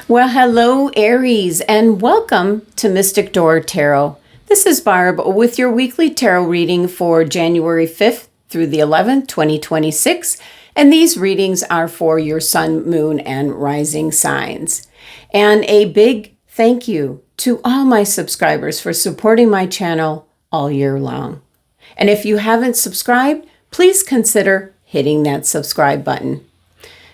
Well, hello, Aries, and welcome to Mystic Door Tarot. This is Barb with your weekly tarot reading for January 5th through the 11th, 2026. And these readings are for your sun, moon, and rising signs. And a big thank you to all my subscribers for supporting my channel all year long. And if you haven't subscribed, please consider hitting that subscribe button.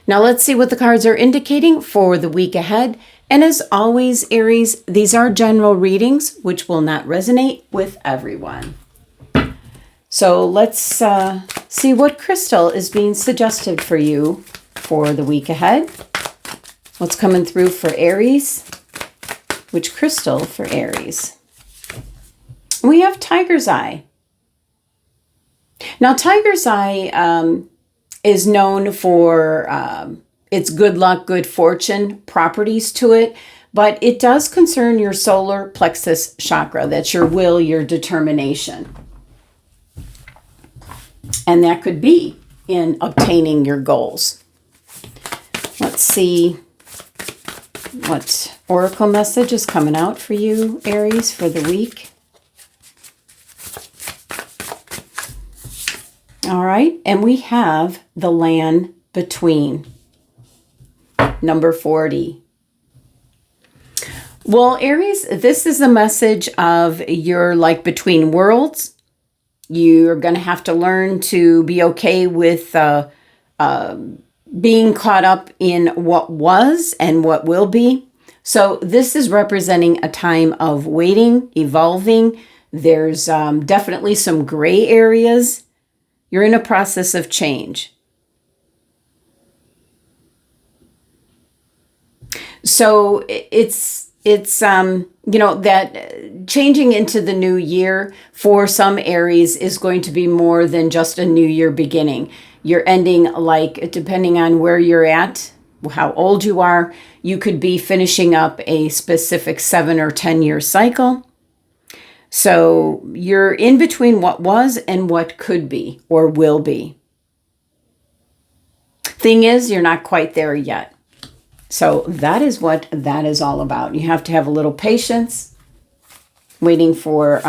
Now let's see what the cards are indicating for the week ahead. And as always, Aries, these are general readings, which will not resonate with everyone. So let's see what crystal is being suggested for you for the week ahead. What's coming through for Aries? Which crystal for Aries? We have Tiger's Eye. Now, Tiger's Eye is known for its good luck, good fortune properties to it, but it does concern your solar plexus chakra. That's your will, your determination. And that could be in obtaining your goals. Let's see what oracle message is coming out for you, Aries, for the week. All right, and we have the land between, number 40. Well, Aries, this is a message of you're like between worlds. You're going to have to learn to be okay with being caught up in what was and what will be. So this is representing a time of waiting, evolving. There's definitely some gray areas. You're in a process of change. So it's that changing into the new year for some Aries is going to be more than just a new year beginning. You're ending, like, depending on where you're at, how old you are, you could be finishing up a specific 7 or 10 year cycle. So you're in between what was and what could be or will be. Thing is, you're not quite there yet. So that is what that is all about. You have to have a little patience, waiting for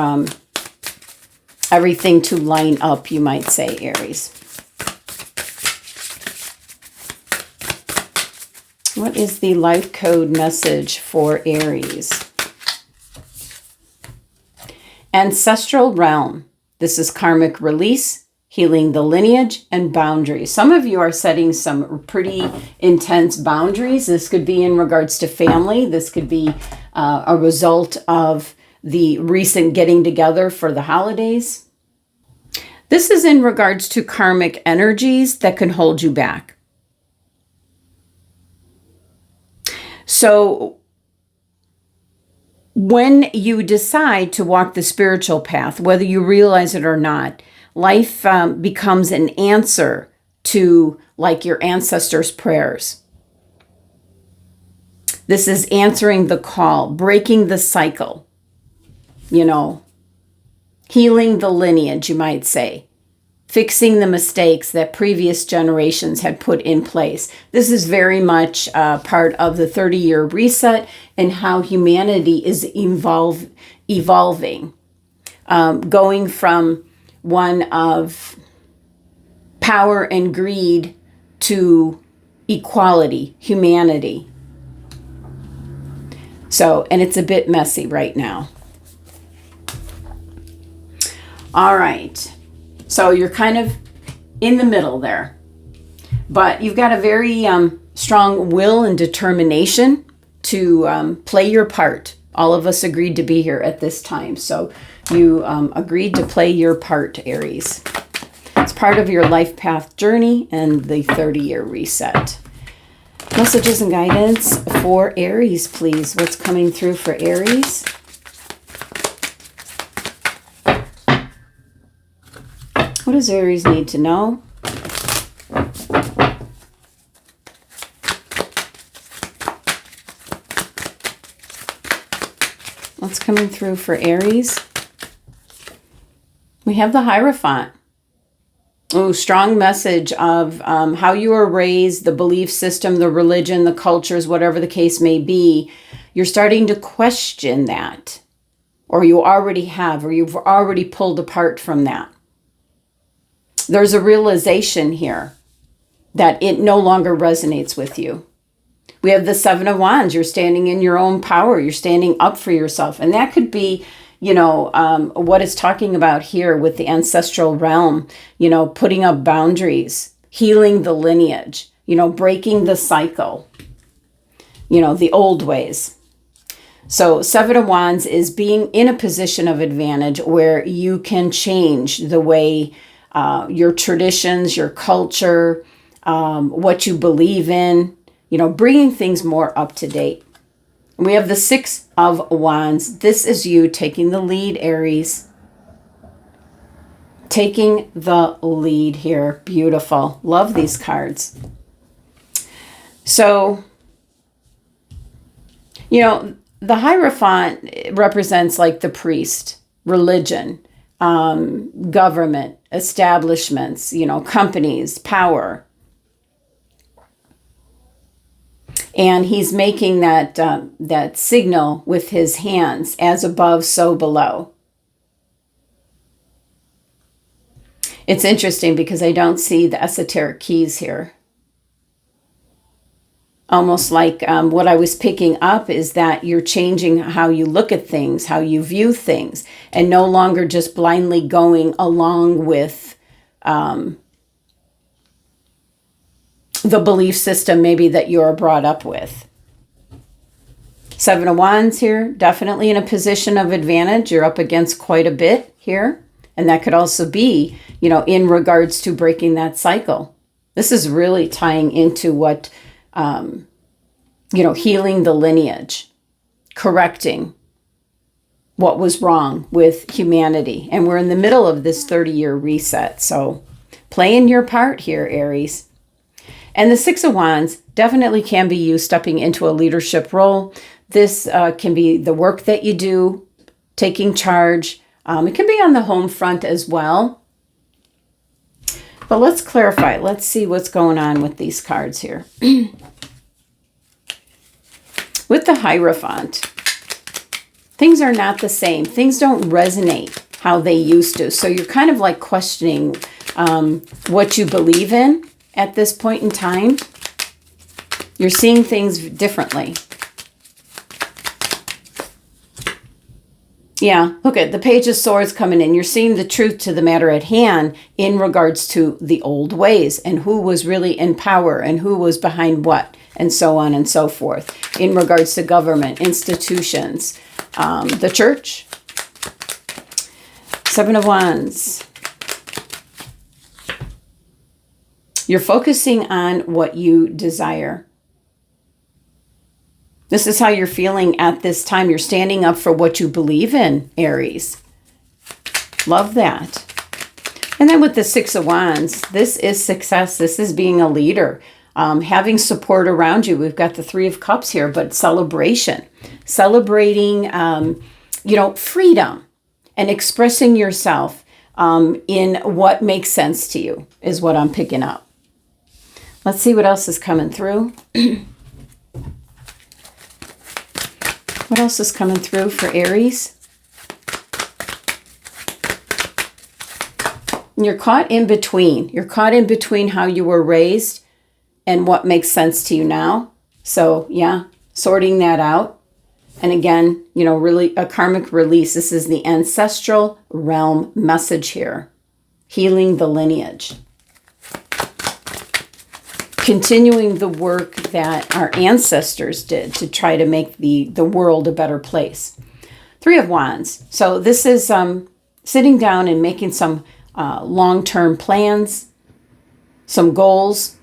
everything to line up, you might say, Aries. What is the life code message for Aries? Ancestral realm. This is karmic release, healing the lineage, and boundaries. Some of you are setting some pretty intense boundaries. This could be in regards to family. This could be a result of the recent getting together for the holidays. This is in regards to karmic energies that can hold you back. So when you decide to walk the spiritual path, whether you realize it or not, life becomes an answer to, like, your ancestors' prayers. This is answering the call, breaking the cycle, healing the lineage, you might say, fixing the mistakes that previous generations had put in place. This is very much part of the 30-year reset and how humanity is evolving, going from one of power and greed to equality, humanity. So, and it's a bit messy right now. All right. So you're kind of in the middle there, but you've got a very strong will and determination to play your part. All of us agreed to be here at this time. So you agreed to play your part, Aries. It's part of your life path journey and the 30-year reset. Messages and guidance for Aries, please. What's coming through for Aries? What does Aries need to know? What's coming through for Aries? We have the Hierophant. Oh, strong message of how you were raised, the belief system, the religion, the cultures, whatever the case may be. You're starting to question that, or you already have, or you've already pulled apart from that. There's a realization here that it no longer resonates with you. We have the Seven of Wands. You're standing in your own power. You're standing up for yourself. And that could be, you know, what it's talking about here with the ancestral realm, you know, putting up boundaries, healing the lineage, you know, breaking the cycle, you know, the old ways. So Seven of Wands is being in a position of advantage where you can change the way your traditions, your culture, what you believe in, you know, bringing things more up to date. We have the Six of Wands. This is you taking the lead, Aries. Taking the lead here. Beautiful. Love these cards. So, you know, the Hierophant represents like the priest, religion, government, establishments, you know, companies, power. And he's making that that signal with his hands, as above, so below. It's interesting because I don't see the esoteric keys here. Almost like what I was picking up is that you're changing how you look at things, how you view things, and no longer just blindly going along with the belief system maybe that you're brought up with. Seven of Wands here, definitely in a position of advantage. You're up against quite a bit here. And that could also be, you know, in regards to breaking that cycle. This is really tying into what, you know, healing the lineage, correcting what was wrong with humanity. And we're in the middle of this 30-year reset. So playing your part here, Aries. And the Six of Wands definitely can be you stepping into a leadership role. This can be the work that you do, taking charge. It can be on the home front as well. But let's clarify. Let's see what's going on with these cards here. With the Hierophant, things are not the same. Things don't resonate how they used to. So you're kind of like questioning what you believe in. At this point in time, you're seeing things differently. Yeah, look at the Page of Swords coming in. You're seeing the truth to the matter at hand in regards to the old ways and who was really in power and who was behind what and so on and so forth. In regards to government, institutions, the church. Seven of Wands. You're focusing on what you desire. This is how you're feeling at this time. You're standing up for what you believe in, Aries. Love that. And then with the Six of Wands, this is success. This is being a leader. Having support around you. We've got the Three of Cups here, but celebration. Celebrating, you know, freedom and expressing yourself in what makes sense to you is what I'm picking up. Let's see what else is coming through. What else is coming through for Aries? You're caught in between. You're caught in between how you were raised and what makes sense to you now. So, yeah, sorting that out. And again, you know, really a karmic release. This is the ancestral realm message here. Healing the lineage. Continuing the work that our ancestors did to try to make the world a better place. Three of Wands. So this is sitting down and making some long-term plans, some goals,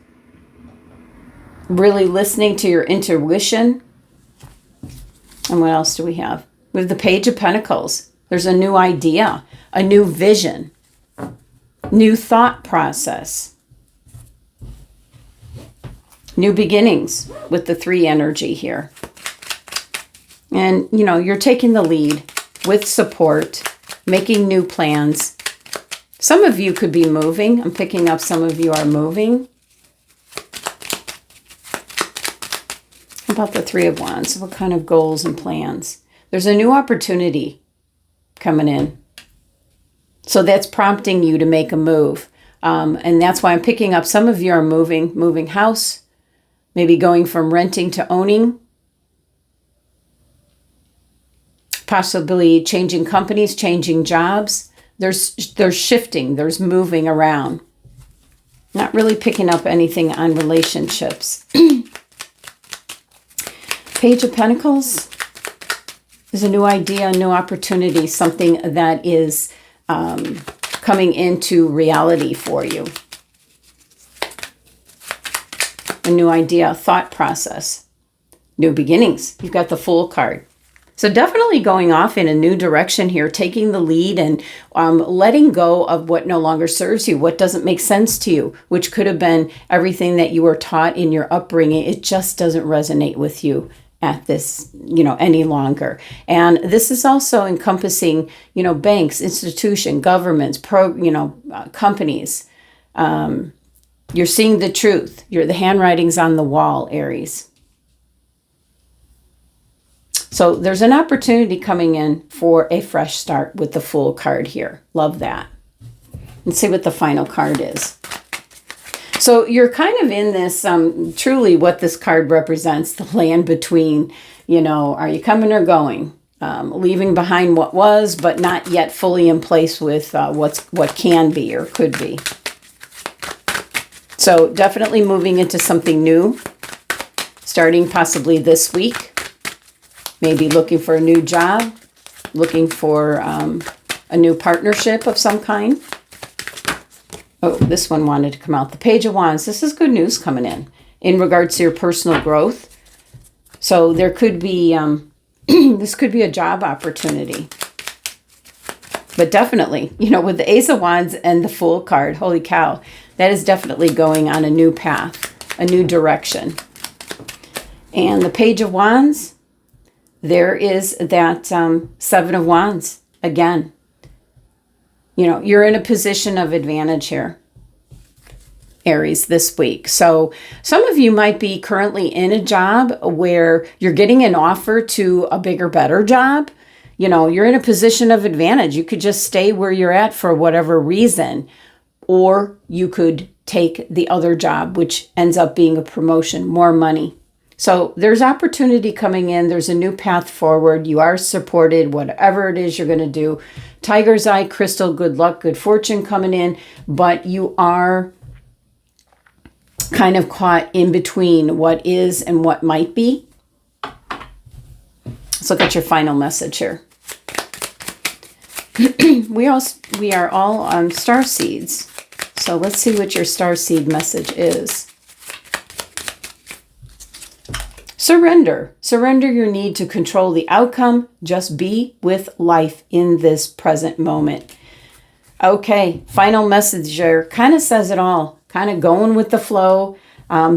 really listening to your intuition. And what else do we have? We have the Page of Pentacles. There's a new idea, a new vision, new thought process. New beginnings with the Three energy here. And, you know, you're taking the lead with support, making new plans, Some of you could be moving. I'm picking up some of you are moving. How about the Three of Wands? What kind of goals and plans? There's a new opportunity coming in. So that's prompting you to make a move. And that's why I'm picking up some of you are moving house, maybe going from renting to owning, possibly changing companies, changing jobs. There's shifting, there's moving around. Not really picking up anything on relationships. Page of Pentacles. There's a new idea, a new opportunity, something that is coming into reality for you. A new idea, thought process, new beginnings. You've got the Fool card. So definitely going off in a new direction here, taking the lead and letting go of what no longer serves you, what doesn't make sense to you, which could have been everything that you were taught in your upbringing. It just doesn't resonate with you at this, any longer. And this is also encompassing, banks, institutions, governments, companies. You're seeing the truth. The handwriting's on the wall, Aries. So there's an opportunity coming in for a fresh start with the Fool card here. Love that. Let's see what the final card is. So you're kind of in this, truly what this card represents, the land between, are you coming or going? Leaving behind what was, but not yet fully in place with what can be or could be. So definitely moving into something new, starting possibly this week. Maybe looking for a new job, looking for a new partnership of some kind. Oh, this one wanted to come out. The Page of Wands. This is good news coming in regards to your personal growth. So there could be, this could be a job opportunity. But definitely, with the Ace of Wands and the Fool card, holy cow, that is definitely going on a new path, a new direction. And the Page of Wands, there is that Seven of Wands again. You're in a position of advantage here, Aries, this week. So some of you might be currently in a job where you're getting an offer to a bigger, better job. You're in a position of advantage. You could just stay where you're at for whatever reason, or you could take the other job, which ends up being a promotion, more money. So there's opportunity coming in. There's a new path forward. You are supported, whatever it is you're going to do. Tiger's Eye, crystal, good luck, good fortune coming in. But you are kind of caught in between what is and what might be. Let's look at your final message here. We are all on Starseeds. So let's see what your Starseed message is. Surrender. Surrender your need to control the outcome. Just be with life in this present moment. Okay, final message there. Kind of says it all. Kind of going with the flow,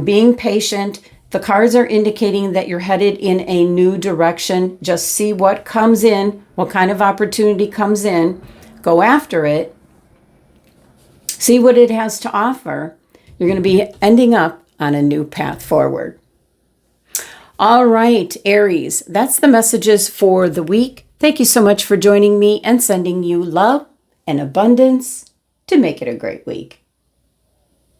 being patient. The cards are indicating that you're headed in a new direction. Just see what comes in, what kind of opportunity comes in. Go after it. See what it has to offer. You're going to be ending up on a new path forward. All right, Aries, that's the messages for the week. Thank you so much for joining me and sending you love and abundance to make it a great week.